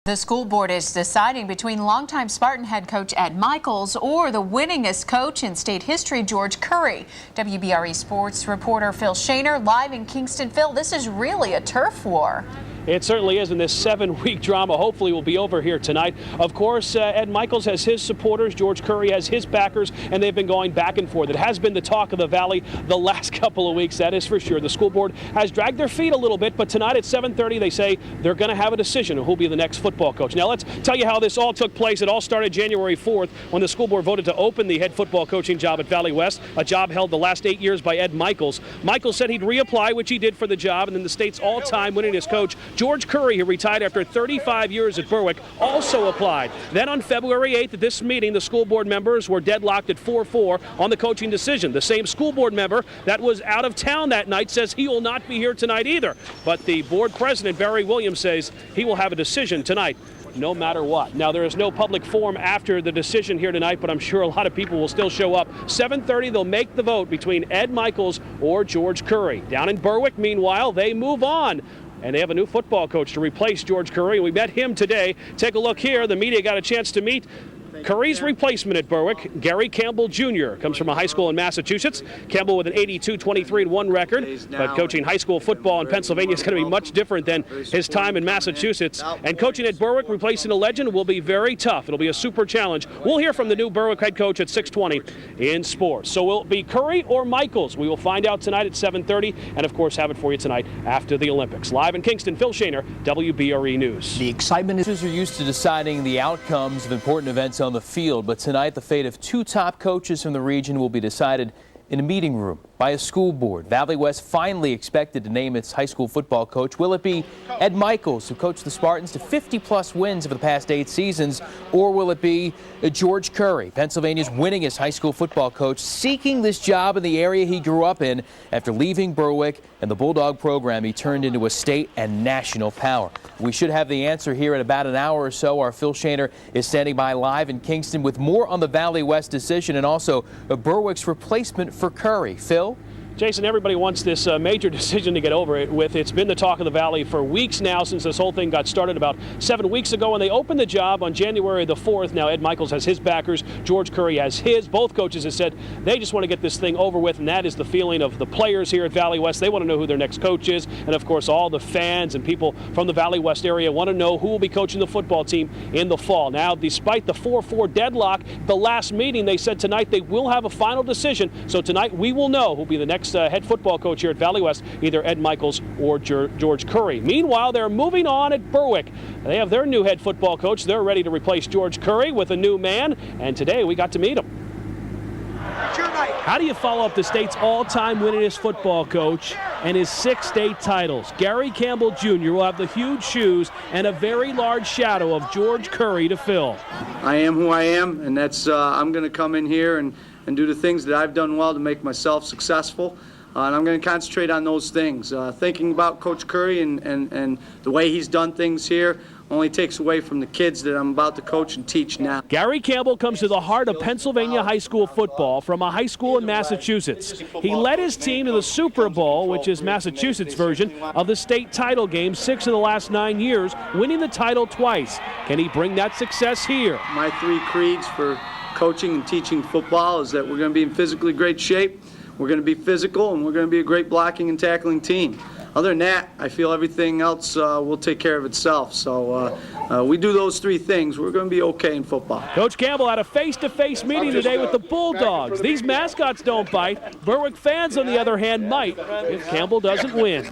The school board is deciding between longtime Spartan head coach Ed Michaels or the winningest coach in state history, George Curry. WBRE sports reporter Phil Shaner live in Kingston. Phil, this is really a turf war. It certainly is, and this 7-week drama hopefully will be over here tonight. Of course, Ed Michaels has his supporters, George Curry has his backers, and they've been going back and forth. It has been the talk of the Valley the last couple of weeks, that is for sure. The school board has dragged their feet a little bit, but tonight at 7:30 they say they're going to have a decision of who'll be the next football coach. Now let's tell you how this all took place. It all started January 4th when the school board voted to open the head football coaching job at Valley West, a job held the last 8 years by Ed Michaels. Michaels said he'd reapply, which he did for the job, and then the state's all-time winningest coach, George Curry, who retired after 35 years at Berwick, also applied. Then on February 8th at this meeting, the school board members were deadlocked at 4-4 on the coaching decision. The same school board member that was out of town that night says he will not be here tonight either. But the board president, Barry Williams, says he will have a decision tonight, no matter what. Now, there is no public forum after the decision here tonight, but I'm sure a lot of people will still show up. 7:30, they'll make the vote between Ed Michaels or George Curry. Down in Berwick, meanwhile, they move on, and they have a new football coach to replace George Curry. We met him today. Take a look here. The media got a chance to meet Curry's replacement at Berwick, Gary Campbell Jr. Comes from a high school in Massachusetts. Campbell with an 82-23-1 record, but coaching high school football in Pennsylvania is going to be much different than his time in Massachusetts. And coaching at Berwick, replacing a legend, will be very tough. It'll be a super challenge. We'll hear from the new Berwick head coach at 6:20 in sports. So will it be Curry or Michaels? We will find out tonight at 7:30, and of course have it for you tonight after the Olympics. Live in Kingston, Phil Shaner, WBRE News. The excitement is are used to deciding the outcomes of important events on the field, but tonight the fate of two top coaches from the region will be decided in a meeting room by a school board. Valley West finally expected to name its high school football coach. Will it be Ed Michaels, who coached the Spartans to 50-plus wins over the past 8 seasons, or will it be George Curry, Pennsylvania's winningest high school football coach, seeking this job in the area he grew up in after leaving Berwick and the Bulldog program he turned into a state and national power? We should have the answer here in about an hour or so. Our Phil Shaner is standing by live in Kingston with more on the Valley West decision and also Berwick's replacement for Curry. Phil? Jason, everybody wants this major decision to get over it with. It's been the talk of the Valley for weeks now since this whole thing got started about 7 weeks ago when they opened the job on January the 4th. Now Ed Michaels has his backers, George Curry has his. Both coaches have said they just want to get this thing over with, and that is the feeling of the players here at Valley West. They want to know who their next coach is, and of course all the fans and people from the Valley West area want to know who will be coaching the football team in the fall. Now, despite the 4-4 deadlock, the last meeting, they said tonight they will have a final decision. So tonight we will know who will be the next head football coach here at Valley West, either Ed Michaels or George Curry. Meanwhile, they're moving on at Berwick. They have their new head football coach. They're ready to replace George Curry with a new man, and today we got to meet him. How do you follow up the state's all-time winningest football coach and his 6 state titles? Gary Campbell Jr. will have the huge shoes and a very large shadow of George Curry to fill. I am who I am, and that's I'm going to come in here and do the things that I've done well to make myself successful. And I'm going to concentrate on those things. Thinking about Coach Curry and the way he's done things here only takes away from the kids that I'm about to coach and teach now. Gary Campbell comes to the heart of Pennsylvania high school football from a high school in Massachusetts. He led his team to the Super Bowl, which is Massachusetts' version of the state title game, 6 of the last 9 years, winning the title twice. Can he bring that success here? My 3 creeds for coaching and teaching football is that we're going to be in physically great shape, we're going to be physical, and we're going to be a great blocking and tackling team. Other than that, I feel everything else will take care of itself. So we do those 3 things, we're going to be okay in football. Coach Campbell had a face-to-face meeting today with the Bulldogs. These mascots don't bite. Berwick fans, on the other hand, might if Campbell doesn't win.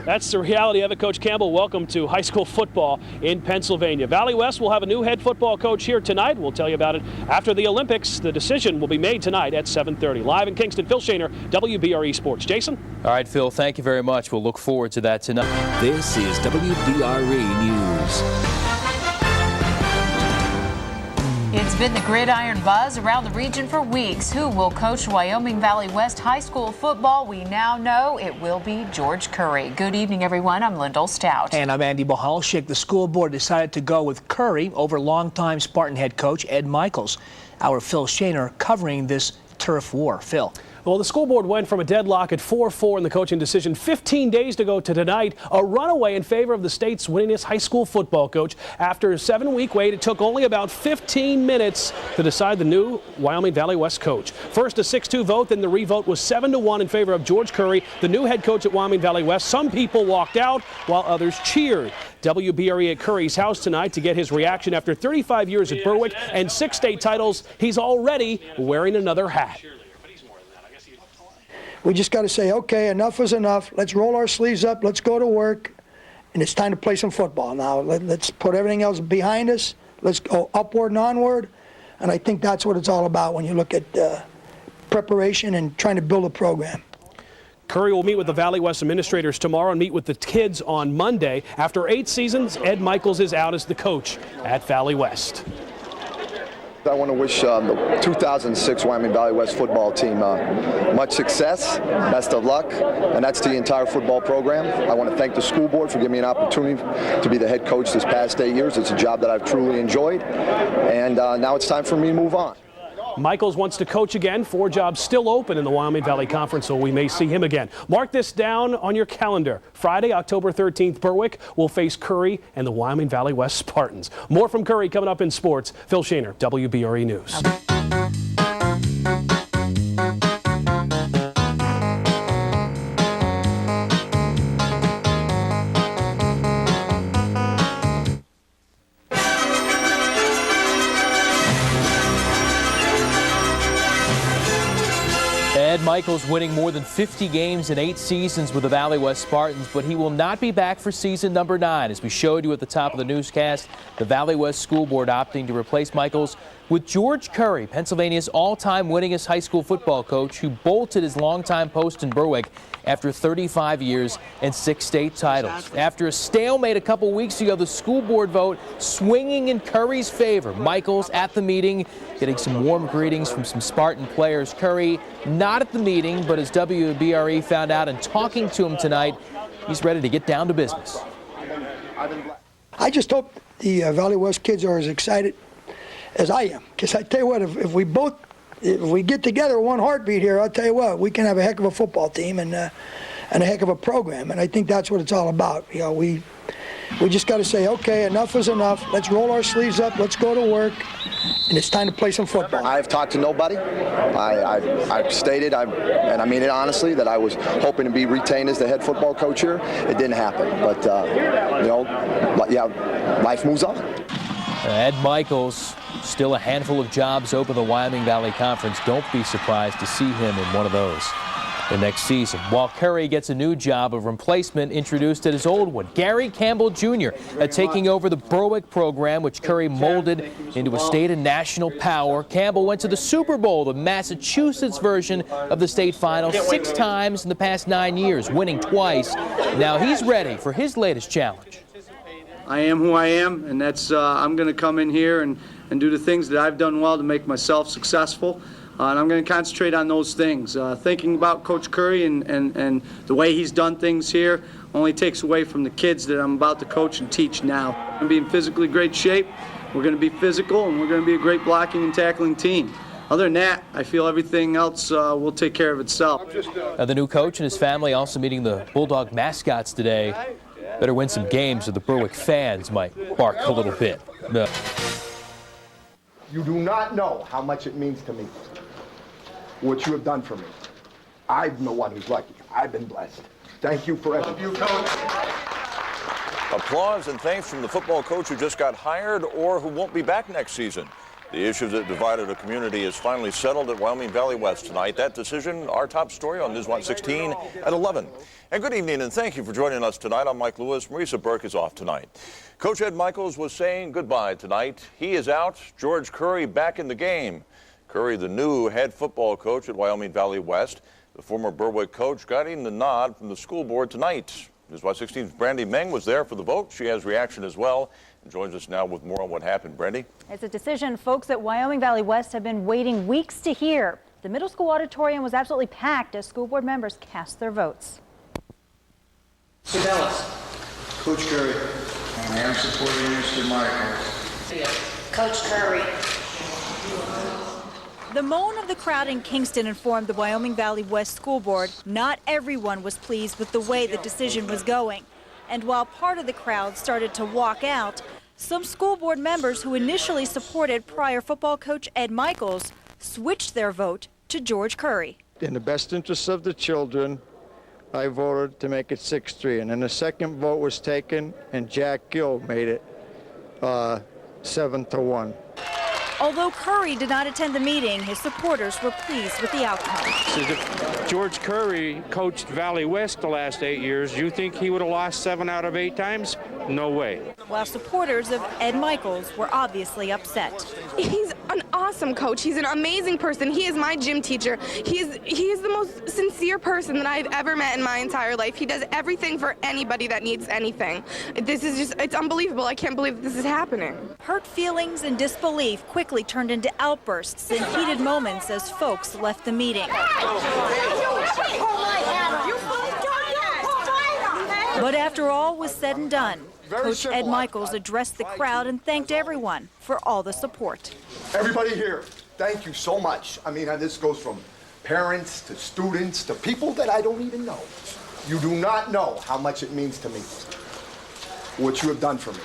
That's the reality of it. Coach Campbell, welcome to high school football in Pennsylvania. Valley West will have a new head football coach here tonight. We'll tell you about it after the Olympics. The decision will be made tonight at 7:30. Live in Kingston, Phil Shaner, WBRE Sports. Jason? All right, Phil, thank you very much. We'll look forward to that tonight. This is WBRE News. It's been the gridiron buzz around the region for weeks. Who will coach Wyoming Valley West high school football? We now know it will be George Curry. Good evening, everyone. I'm Lyndall Stout. And I'm Andy Bohalchik. The school board decided to go with Curry over longtime Spartan head coach Ed Michaels. Our Phil Shaner covering this turf war. Phil. Well, the school board went from a deadlock at 4-4 in the coaching decision 15 days to go to tonight, a runaway in favor of the state's winningest high school football coach. After a 7-week wait, it took only about 15 minutes to decide the new Wyoming Valley West coach. First a 6-2 vote, then the revote was 7-1 in favor of George Curry, the new head coach at Wyoming Valley West. Some people walked out while others cheered. WBRE at Curry's house tonight to get his reaction after 35 years at Berwick and 6 state titles. He's already wearing another hat. We just got to say, okay, enough is enough. Let's roll our sleeves up. Let's go to work. And it's time to play some football now. Let's put everything else behind us. Let's go upward and onward. And I think that's what it's all about when you look at preparation and trying to build a program. Curry will meet with the Valley West administrators tomorrow and meet with the kids on Monday. After 8 seasons, Ed Michaels is out as the coach at Valley West. I want to wish the 2006 Wyoming Valley West football team much success, best of luck, and that's the entire football program. I want to thank the school board for giving me an opportunity to be the head coach this past 8 years. It's a job that I've truly enjoyed, and now it's time for me to move on. Michaels wants to coach again. 4 jobs still open in the Wyoming Valley Conference, so we may see him again. Mark this down on your calendar. Friday, October 13th, Berwick will face Curry and the Wyoming Valley West Spartans. More from Curry coming up in sports. Phil Shaner, WBRE News. Ed Michaels winning more than 50 games in 8 seasons with the Valley West Spartans, but he will not be back for season number 9. As we showed you at the top of the newscast, the Valley West School Board opting to replace Michaels with George Curry, Pennsylvania's all-time winningest high school football coach, who bolted his longtime post in Berwick after 35 years and 6 state titles. After a stalemate a couple weeks ago, the school board vote swinging in Curry's favor. Michaels at the meeting, getting some warm greetings from some Spartan players. Curry not at the meeting, but as WBRE found out and talking to him tonight, he's ready to get down to business. I just hope the Valley West kids are as excited as I am. Because I tell you what, if we get together one heartbeat here, I'll tell you what, we can have a heck of a football team and a heck of a program. And I think that's what it's all about. You know, we just got to say, okay, enough is enough. Let's roll our sleeves up. Let's go to work. And it's time to play some football. I've talked to nobody. I've stated, and I mean it honestly, that I was hoping to be retained as the head football coach here. It didn't happen. But, life moves on. Ed Michaels, still a handful of jobs open the Wyoming Valley Conference. Don't be surprised to see him in one of those the next season. While Curry gets a new job, a replacement introduced at his old one. Gary Campbell Jr. Taking over the Berwick program, which Curry molded into a state and national power. Campbell went to the Super Bowl, the Massachusetts version of the state final, 6 times in the past 9 years, winning twice. Now he's ready for his latest challenge. I am who I am, and that's I'm going to come in here and do the things that I've done well to make myself successful. And I'm going to concentrate on those things. Thinking about Coach Curry and the way he's done things here only takes away from the kids that I'm about to coach and teach now. We're going to be in physically great shape. We're going to be physical, and we're going to be a great blocking and tackling team. Other than that, I feel everything else will take care of itself. The new coach and his family also meeting the Bulldog mascots today. Better win some games or the Berwick fans might bark a little bit. No. You do not know how much it means to me, what you have done for me. I'm the one who's lucky. I've been blessed. Thank you for everything. Applause and thanks from the football coach who just got hired or who won't be back next season. The issue that divided a community is finally settled at Wyoming Valley West tonight. That decision, our top story on News 116 at 11. And good evening, and thank you for joining us tonight. I'm Mike Lewis. Marisa Burke is off tonight. Coach Ed Michaels was saying goodbye tonight. He is out. George Curry back in the game. Curry, the new head football coach at Wyoming Valley West. The former Berwick coach getting the nod from the school board tonight. News 116's Brandy Meng was there for the vote. She has reaction as well and joins us now with more on what happened. Brandy? It's a decision folks at Wyoming Valley West have been waiting weeks to hear. The middle school auditorium was absolutely packed as school board members cast their votes. So tell us. Coach Curry. I am supporting Mr. Michaels. Coach Curry. The moan of the crowd in Kingston informed the Wyoming Valley West School Board not everyone was pleased with the way the decision was going. And while part of the crowd started to walk out, some school board members who initially supported prior football coach Ed Michaels switched their vote to George Curry. In the best interest of the children, I voted to make it 6-3. And then the second vote was taken, and Jack Gill made it 7-1. Although Curry did not attend the meeting, his supporters were pleased with the outcome. If George Curry coached Valley West the last 8 years, do you think he would have lost 7 out of 8 times? No way. While supporters of Ed Michaels were obviously upset. He's an awesome coach. He's an amazing person. He is my gym teacher. He is the most sincere person that I've ever met in my entire life. He does everything for anybody that needs anything. It's unbelievable. I can't believe this is happening. Hurt feelings and disbelief quickly turned into outbursts and heated moments as folks left the meeting. But after all was said and done, Coach Ed Michaels addressed the crowd and thanked everyone for all the support. Everybody here, thank you so much. I mean, this goes from parents to students to people that I don't even know. You do not know how much it means to me, what you have done for me.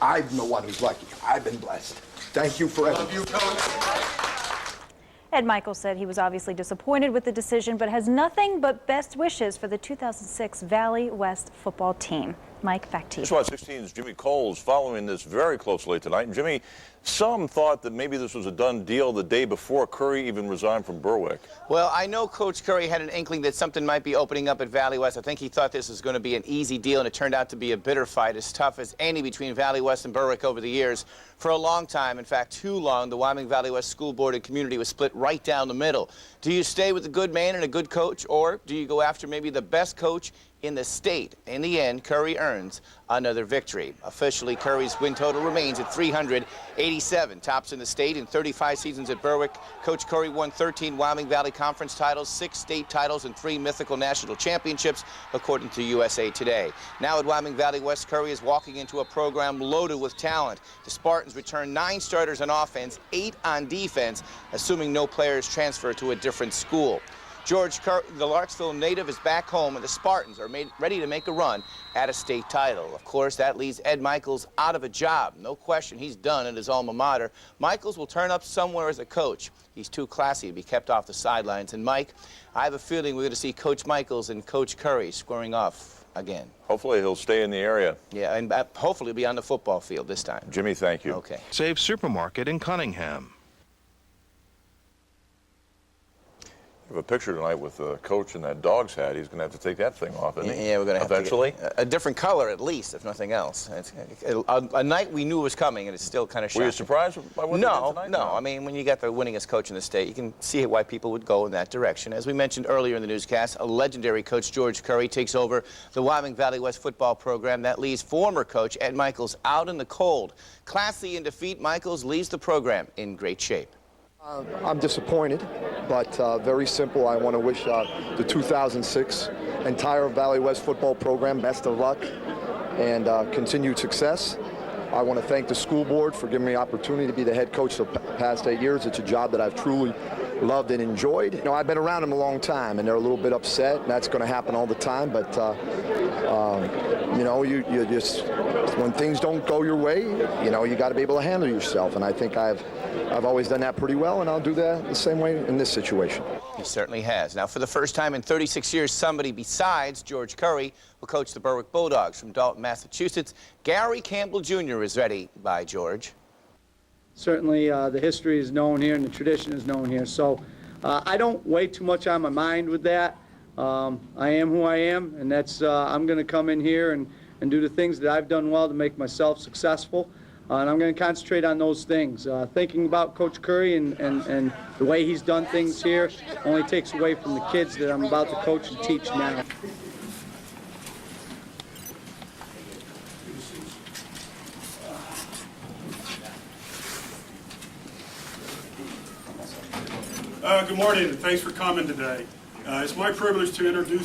I'm the one who's lucky. I've been blessed. Thank you for everything. Ed Michaels said he was obviously disappointed with the decision, but has nothing but best wishes for the 2006 Valley West football team. Mike, back to you. This 16's Jimmy Cole's following this very closely tonight. And Jimmy, some thought that maybe this was a done deal the day before Curry even resigned from Berwick. Well, I know Coach Curry had an inkling that something might be opening up at Valley West. I think he thought this was going to be an easy deal, and it turned out to be a bitter fight, as tough as any between Valley West and Berwick over the years. For a long time, in fact, too long, the Wyoming Valley West School Board and community was split right down the middle. Do you stay with a good man and a good coach, or do you go after maybe the best coach in the state? In the end, Curry earns another victory. Officially, Curry's win total remains at 387, tops in the state. In 35 seasons at Berwick, Coach Curry won 13 Wyoming Valley Conference titles, 6 state titles, and 3 mythical national championships, according to USA Today. Now at Wyoming Valley West, Curry is walking into a program loaded with talent. The Spartans return 9 starters on offense, 8 on defense, assuming no players transfer to a different school. George Curry, the Larksville native, is back home, and the Spartans are ready to make a run at a state title. Of course, that leaves Ed Michaels out of a job. No question, he's done at his alma mater. Michaels will turn up somewhere as a coach. He's too classy to be kept off the sidelines. And Mike, I have a feeling we're going to see Coach Michaels and Coach Curry squaring off again. Hopefully he'll stay in the area. Yeah, and hopefully be on the football field this time. Jimmy, thank you. Okay. Save Supermarket in Cunningham. We have a picture tonight with the coach in that dog's hat. He's going to have to take that thing off, isn't he? Yeah, we're going to have eventually. To get a different color, at least, if nothing else. It's a night we knew was coming, and it's still kind of shocking. Were you surprised by what they did tonight? No. I mean, when you got the winningest coach in the state, you can see why people would go in that direction. As we mentioned earlier in the newscast, a legendary coach, George Curry, takes over the Wyoming Valley West football program. That leaves former coach Ed Michaels out in the cold. Classy in defeat, Michaels leaves the program in great shape. I'm disappointed, but very simple. I want to wish the 2006 entire Valley West football program best of luck and continued success. I want to thank the school board for giving me the opportunity to be the head coach the past 8 years. It's a job that I've truly loved and enjoyed. You know, I've been around them a long time, and they're a little bit upset, and that's going to happen all the time. But you know, you just, when things don't go your way, you know, you got to be able to handle yourself. And I think I've always done that pretty well, and I'll do that the same way in this situation. He certainly has. Now, for the first time in 36 years, somebody besides George Curry will coach the Berwick Bulldogs from Dalton, Massachusetts. Gary Campbell Jr. is ready by George. Certainly, the history is known here and the tradition is known here. So I don't weigh too much on my mind with that. I am who I am, and that's I'm going to come in here and do the things that I've done well to make myself successful. And I'm going to concentrate on those things. Thinking about Coach Curry and the way he's done things here only takes away from the kids that I'm about to coach and teach now. Good morning, and thanks for coming today. It's my privilege to introduce